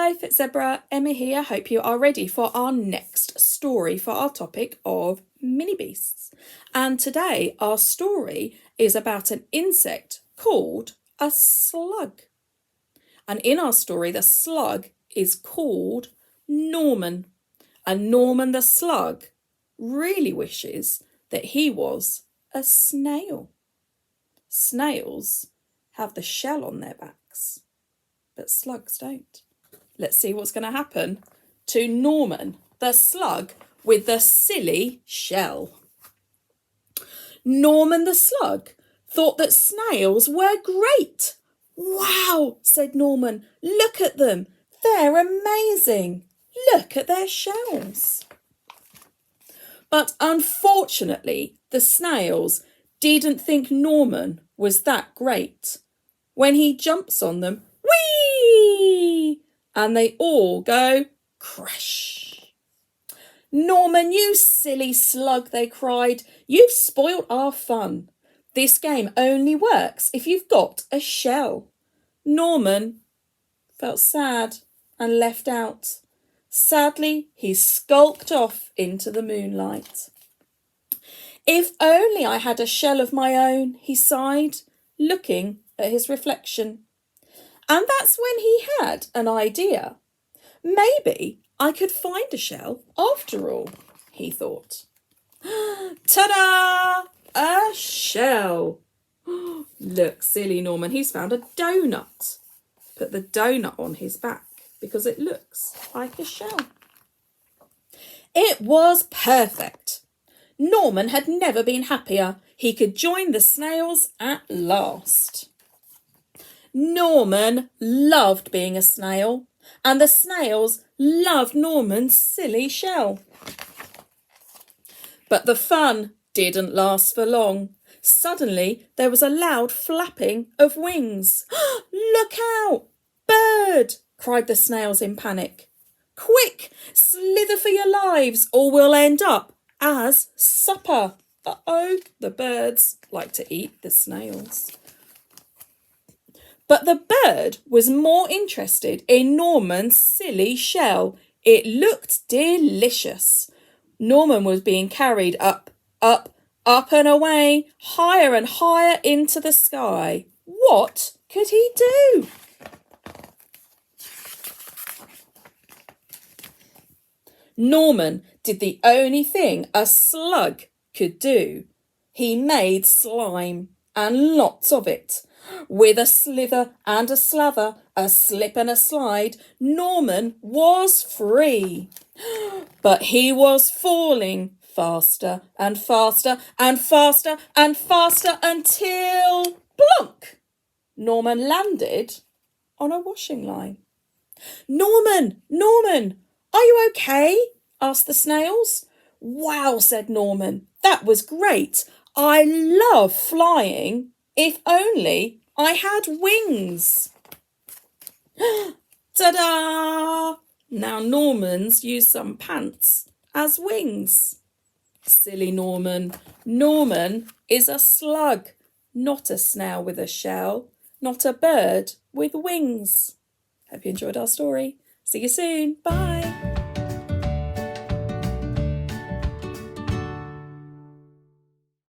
Hi, Fit Zebra, Emma here. Hope you are ready for our next story for our topic of mini beasts. And today our story is about an insect called a slug. And in our story, the slug is called Norman. And Norman the slug really wishes that he was a snail. Snails have the shell on their backs, but slugs don't. Let's see what's going to happen to Norman, the slug with the silly shell. Norman the slug thought that snails were great. Wow, said Norman, look at them. They're amazing. Look at their shells. But unfortunately, the snails didn't think Norman was that great. When he jumps on them, whee! And they all go crash. Norman, you silly slug, they cried. You've spoilt our fun. This game only works if you've got a shell. Norman felt sad and left out. Sadly, he skulked off into the moonlight. If only I had a shell of my own, he sighed, looking at his reflection. And that's when he had an idea. Maybe I could find a shell after all, he thought. Ta-da! A shell. Look, silly Norman, he's found a donut. Put the donut on his back because it looks like a shell. It was perfect. Norman had never been happier. He could join the snails at last. Norman loved being a snail, and the snails loved Norman's silly shell. But the fun didn't last for long. Suddenly, there was a loud flapping of wings. Look out! Bird! Cried the snails in panic. Quick! Slither for your lives, or we'll end up as supper. Uh-oh, the birds like to eat the snails. But the bird was more interested in Norman's silly shell. It looked delicious. Norman was being carried up and away, higher and higher into the sky. What could he do? Norman did the only thing a slug could do. He made slime, and lots of it. With a slither and a slather, a slip and a slide, Norman was free. But he was falling faster and faster and faster and faster until, plunk, Norman landed on a washing line. Norman, are you okay? Asked the snails. Wow, said Norman, that was great. I love flying. If only I had wings. Ta-da! Now Norman's used some pants as wings. Silly Norman. Norman is a slug, not a snail with a shell, not a bird with wings. Hope you enjoyed our story. See you soon. Bye.